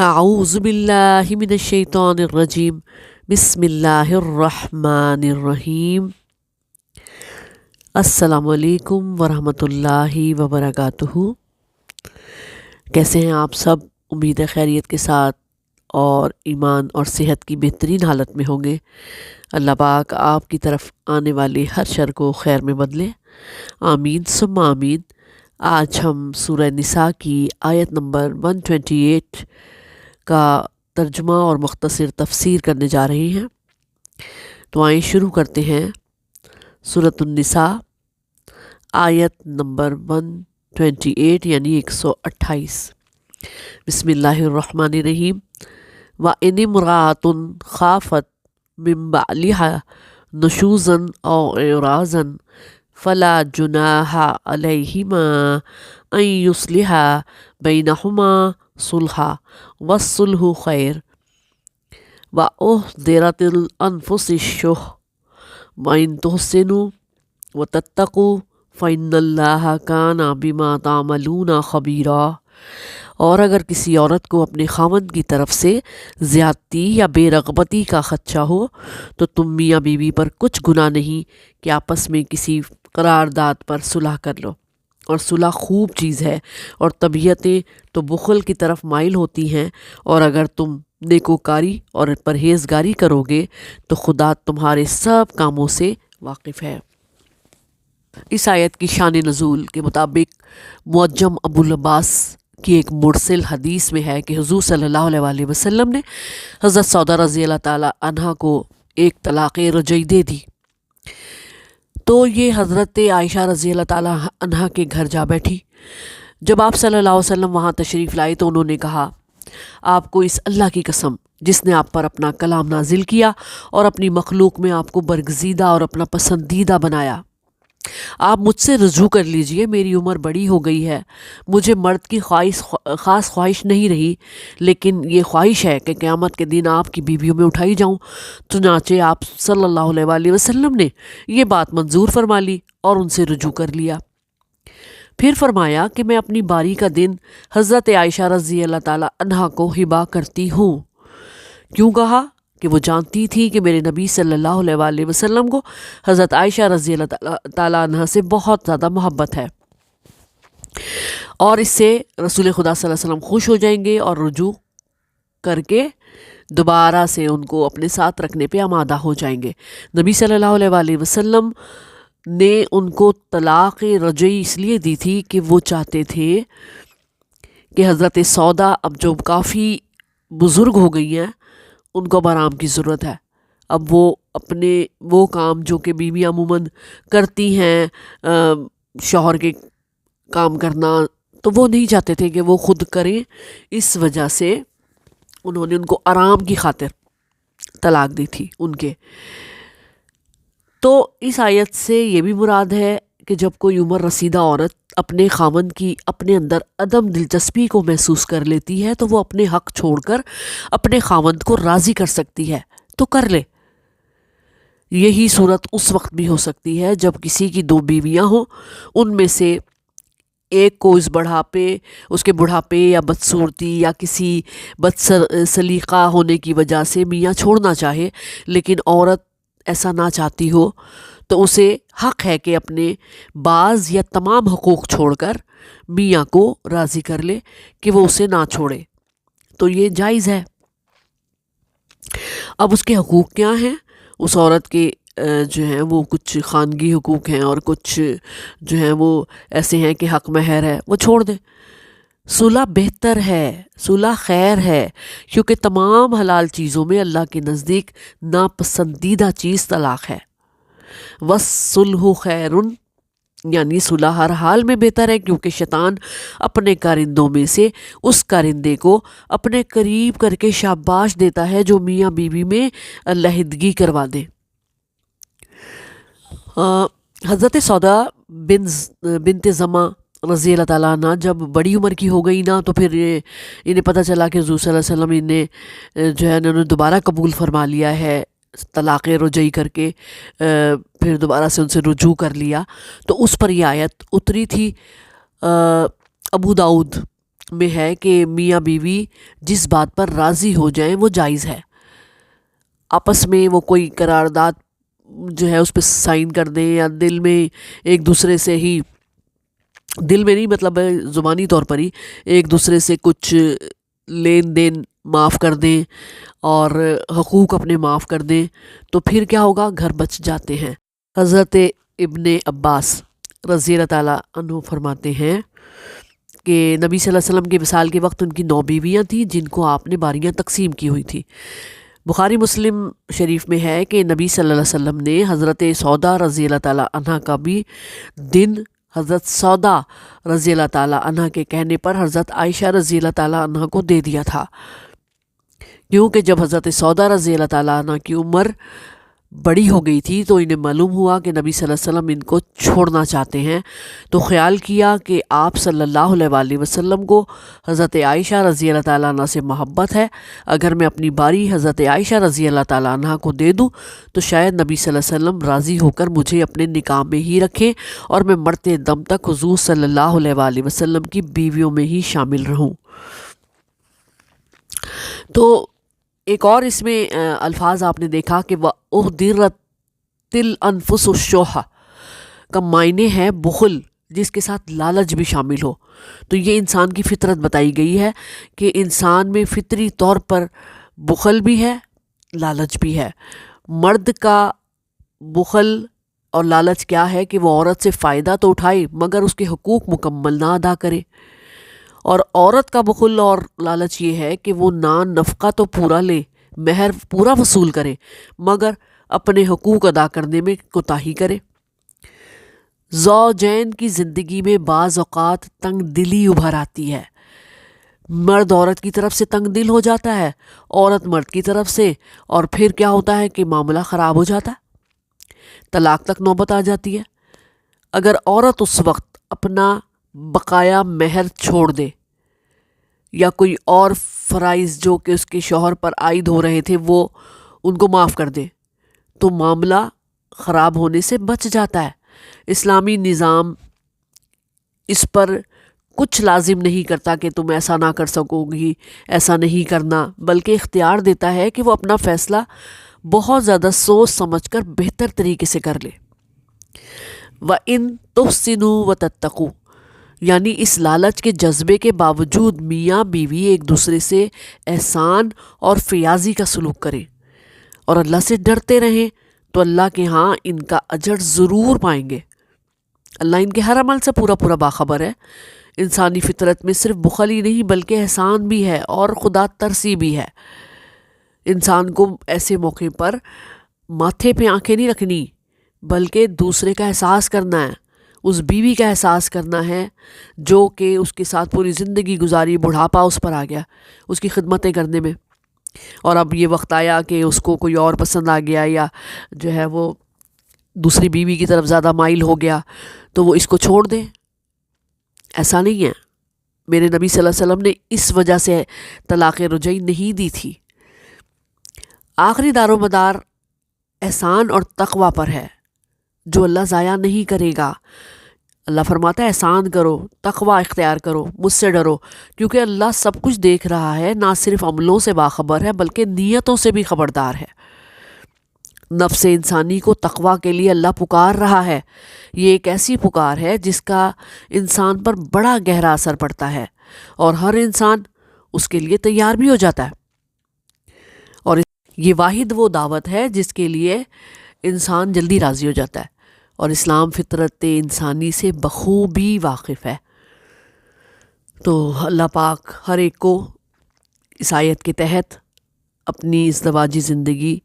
اعوذ باللہ من الشیطان الرجیم بسم اللہ الرحمن الرحیم۔ السلام علیکم ورحمۃ اللہ وبرکاتہ۔ کیسے ہیں آپ سب؟ امید ہے خیریت کے ساتھ اور ایمان اور صحت کی بہترین حالت میں ہوں گے۔ اللہ پاک آپ کی طرف آنے والے ہر شر کو خیر میں بدلے، آمین ثم آمین۔ آج ہم سورہ نساء کی آیت نمبر 128 کا ترجمہ اور مختصر تفسیر کرنے جا رہے ہیں، تو آئیں شروع کرتے ہیں۔ سورۃ النساء آیت نمبر 128 یعنی 128۔ بسم اللہ الرحمن الرحیم۔ وَإِنِ امْرَأَةٌ خَافَتْ مِن بَعْلِهَا نُشُوزًا أَوْ إِعْرَاضًا فَلَا جُنَاحَ عَلَيْهِمَا أَن يُصْلِحَا بَيْنَهُمَا صُلْحًا وَالصُّلْحُ خَيْرٌ وَأُحْضِرَتِ الْأَنفُسُ الشُّحَّ وَإِن تُحْسِنُوا وَتَتَّقُوا فَإِنَّ اللَّهَ كَانَ بِمَا تَعْمَلُونَ خَبِيرًا۔ اور اگر کسی عورت کو اپنے خاوند کی طرف سے زیادتی یا بے رغبتی کا خدشہ ہو تو تم میاں بیوی پر کچھ گناہ نہیں کہ آپس میں کسی قرارداد پر صلح کر لو، اور صلح خوب چیز ہے، اور طبیعتیں تو بخل کی طرف مائل ہوتی ہیں، اور اگر تم نیکوکاری اور پرہیزگاری کرو گے تو خدا تمہارے سب کاموں سے واقف ہے۔ اس آیت کی شان نزول کے مطابق معجم ابو العباس کی ایک مرسل حدیث میں ہے کہ حضور صلی اللہ علیہ وسلم نے حضرت سودا رضی اللہ تعالی عنہ کو ایک طلاق رجعی دے دی، تو یہ حضرت عائشہ رضی اللہ تعالی عنہ کے گھر جا بیٹھی۔ جب آپ صلی اللہ علیہ وسلم وہاں تشریف لائے تو انہوں نے کہا، آپ کو اس اللہ کی قسم جس نے آپ پر اپنا کلام نازل کیا اور اپنی مخلوق میں آپ کو برگزیدہ اور اپنا پسندیدہ بنایا، آپ مجھ سے رجوع کر لیجئے، میری عمر بڑی ہو گئی ہے، مجھے مرد کی خاص خواہش نہیں رہی، لیکن یہ خواہش ہے کہ قیامت کے دن آپ کی بیویوں میں اٹھائی جاؤں۔ چنانچہ آپ صلی اللہ علیہ وسلم نے یہ بات منظور فرما لی اور ان سے رجوع کر لیا۔ پھر فرمایا کہ میں اپنی باری کا دن حضرت عائشہ رضی اللہ تعالی عنہا کو ہبہ کرتی ہوں۔ کیوں کہا؟ کہ وہ جانتی تھی کہ میرے نبی صلی اللہ علیہ وسلم کو حضرت عائشہ رضی اللہ تعالی عنہ سے بہت زیادہ محبت ہے، اور اس سے رسول خدا صلی اللہ علیہ وسلم خوش ہو جائیں گے اور رجوع کر کے دوبارہ سے ان کو اپنے ساتھ رکھنے پہ آمادہ ہو جائیں گے۔ نبی صلی اللہ علیہ وسلم نے ان کو طلاق رجعی اس لیے دی تھی کہ وہ چاہتے تھے کہ حضرت سودا اب جو کافی بزرگ ہو گئی ہیں، ان کو آرام کی ضرورت ہے۔ اب وہ اپنے وہ کام جو کہ بیوی عموماً کرتی ہیں، شوہر کے کام کرنا، تو وہ نہیں چاہتے تھے کہ وہ خود کریں، اس وجہ سے انہوں نے ان کو آرام کی خاطر طلاق دی تھی ان کے۔ تو اس آیت سے یہ بھی مراد ہے کہ جب کوئی عمر رسیدہ عورت اپنے خاوند کی اپنے اندر عدم دلچسپی کو محسوس کر لیتی ہے تو وہ اپنے حق چھوڑ کر اپنے خاوند کو راضی کر سکتی ہے، تو کر لے۔ یہی صورت اس وقت بھی ہو سکتی ہے جب کسی کی دو بیویاں ہوں، ان میں سے ایک کو اس کے بڑھاپے یا بدصورتی یا کسی سلیقہ ہونے کی وجہ سے میاں چھوڑنا چاہے، لیکن عورت ایسا نہ چاہتی ہو، تو اسے حق ہے کہ اپنے بعض یا تمام حقوق چھوڑ کر میاں کو راضی کر لے کہ وہ اسے نہ چھوڑے، تو یہ جائز ہے۔ اب اس کے حقوق کیا ہیں؟ اس عورت کے جو ہیں وہ کچھ خانگی حقوق ہیں، اور کچھ جو ہیں وہ ایسے ہیں کہ حق مہر ہے، وہ چھوڑ دے۔ صلح بہتر ہے، صلح خیر ہے، کیونکہ تمام حلال چیزوں میں اللہ کے نزدیک ناپسندیدہ چیز طلاق ہے۔ وَالصُّلْحُ خَيْرٌ، یعنی صلح ہر حال میں بہتر ہے، کیونکہ شیطان اپنے کارندوں میں سے اس کارندے کو اپنے قریب کر کے شاباش دیتا ہے جو میاں بیوی میں علیحدگی کروا دے۔ حضرت سودا بنت زمع رضی اللہ تعالیٰ عنہ جب بڑی عمر کی ہو گئی نا، تو پھر انہیں پتہ چلا کہ حضور صلی اللہ علیہ وسلم انہیں جو ہے انہوں نے دوبارہ قبول فرما لیا ہے طلاق رجعی کر کے، پھر دوبارہ سے ان سے رجوع کر لیا، تو اس پر یہ آیت اتری تھی۔ ابو داؤد میں ہے کہ میاں بیوی جس بات پر راضی ہو جائیں وہ جائز ہے، آپس میں وہ کوئی قرارداد جو ہے اس پہ سائن کر دیں، یا دل میں ایک دوسرے سے ہی، دل میں نہیں مطلب زبانی طور پر ہی ایک دوسرے سے کچھ لین دین معاف کر دیں اور حقوق اپنے معاف کر دیں، تو پھر کیا ہوگا، گھر بچ جاتے ہیں۔ حضرت ابن عباس رضی اللہ تعالیٰ عنہ فرماتے ہیں کہ نبی صلی اللہ علیہ وسلم کے وصال کے وقت ان کی 9 بیویاں تھیں جن کو آپ نے باریاں تقسیم کی ہوئی تھی۔ بخاری مسلم شریف میں ہے کہ نبی صلی اللہ علیہ وسلم نے حضرت سودا رضی اللہ تعالیٰ عنہ کا بھی دن حضرت سودا رضی اللہ تعالیٰ عنہ کے کہنے پر حضرت عائشہ رضی اللہ تعالیٰ عنہ کو دے دیا تھا، کیونکہ جب حضرت سودا رضی اللہ تعالیٰ عنہ کی عمر بڑی ہو گئی تھی تو انہیں معلوم ہوا کہ نبی صلی اللہ علیہ وسلم ان کو چھوڑنا چاہتے ہیں، تو خیال کیا کہ آپ صلی اللہ علیہ وآلہ وسلم کو حضرت عائشہ رضی اللہ تعالیٰ عنہ سے محبت ہے، اگر میں اپنی باری حضرت عائشہ رضی اللہ تعالیٰ عنہ کو دے دوں تو شاید نبی صلی اللہ علیہ وسلم راضی ہو کر مجھے اپنے نکاح میں ہی رکھیں اور میں مرتے دم تک حضور صلی اللہ علیہ وآلہ وسلم کی بیویوں میں ہی شامل رہوں۔ تو ایک اور اس میں الفاظ آپ نے دیکھا کہ وَأُحْضِرَتِ الْأَنفُسُ الشُّحَّ کا معنی ہے بخل، جس کے ساتھ لالچ بھی شامل ہو۔ تو یہ انسان کی فطرت بتائی گئی ہے کہ انسان میں فطری طور پر بخل بھی ہے، لالچ بھی ہے۔ مرد کا بخل اور لالچ کیا ہے کہ وہ عورت سے فائدہ تو اٹھائے مگر اس کے حقوق مکمل نہ ادا کرے، اور عورت کا بخل اور لالچ یہ ہے کہ وہ نفقہ تو پورا لے، مہر پورا وصول کرے، مگر اپنے حقوق ادا کرنے میں کوتاہی کرے۔ زوجین کی زندگی میں بعض اوقات تنگ دلی ابھر آتی ہے، مرد عورت کی طرف سے تنگ دل ہو جاتا ہے، عورت مرد کی طرف سے، اور پھر کیا ہوتا ہے کہ معاملہ خراب ہو جاتا ہے، طلاق تک نوبت آ جاتی ہے۔ اگر عورت اس وقت اپنا بقایا مہر چھوڑ دے یا کوئی اور فرائض جو کہ اس کے شوہر پر عائد ہو رہے تھے وہ ان کو معاف کر دے تو معاملہ خراب ہونے سے بچ جاتا ہے۔ اسلامی نظام اس پر کچھ لازم نہیں کرتا کہ تم ایسا نہ کر سکو گی، ایسا نہیں کرنا، بلکہ اختیار دیتا ہے کہ وہ اپنا فیصلہ بہت زیادہ سوچ سمجھ کر بہتر طریقے سے کر لے۔ وَإِن تُحْسِنُوا وَتَتَّقُوا، یعنی اس لالچ کے جذبے کے باوجود میاں بیوی ایک دوسرے سے احسان اور فیاضی کا سلوک کریں اور اللہ سے ڈرتے رہیں تو اللہ کے ہاں ان کا اجر ضرور پائیں گے۔ اللہ ان کے ہر عمل سے پورا پورا باخبر ہے۔ انسانی فطرت میں صرف بخل ہی نہیں بلکہ احسان بھی ہے اور خدا ترسی بھی ہے۔ انسان کو ایسے موقع پر ماتھے پہ آنکھیں نہیں رکھنی بلکہ دوسرے کا احساس کرنا ہے، اس بیوی کا احساس کرنا ہے جو کہ اس کے ساتھ پوری زندگی گزاری، بڑھاپا اس پر آ گیا اس کی خدمتیں کرنے میں، اور اب یہ وقت آیا کہ اس کو کوئی اور پسند آ گیا یا جو ہے وہ دوسری بیوی کی طرف زیادہ مائل ہو گیا تو وہ اس کو چھوڑ دے۔ ایسا نہیں ہے، میرے نبی صلی اللہ علیہ وسلم نے اس وجہ سے طلاق رجعی نہیں دی تھی۔ آخری دار و مدار احسان اور تقوی پر ہے جو اللہ ضائع نہیں کرے گا۔ اللہ فرماتا ہے احسان کرو، تقوی اختیار کرو، مجھ سے ڈرو، کیونکہ اللہ سب کچھ دیکھ رہا ہے، نہ صرف عملوں سے باخبر ہے بلکہ نیتوں سے بھی خبردار ہے۔ نفس انسانی کو تقوی کے لیے اللہ پکار رہا ہے۔ یہ ایک ایسی پکار ہے جس کا انسان پر بڑا گہرا اثر پڑتا ہے اور ہر انسان اس کے لیے تیار بھی ہو جاتا ہے، اور یہ واحد وہ دعوت ہے جس کے لیے انسان جلدی راضی ہو جاتا ہے، اور اسلام فطرت انسانی سے بخوبی واقف ہے۔ تو اللہ پاک ہر ایک کو اس آیت کے تحت اپنی ازدواجی زندگی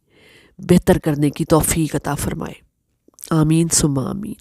بہتر کرنے کی توفیق عطا فرمائے۔ آمین ثم آمین۔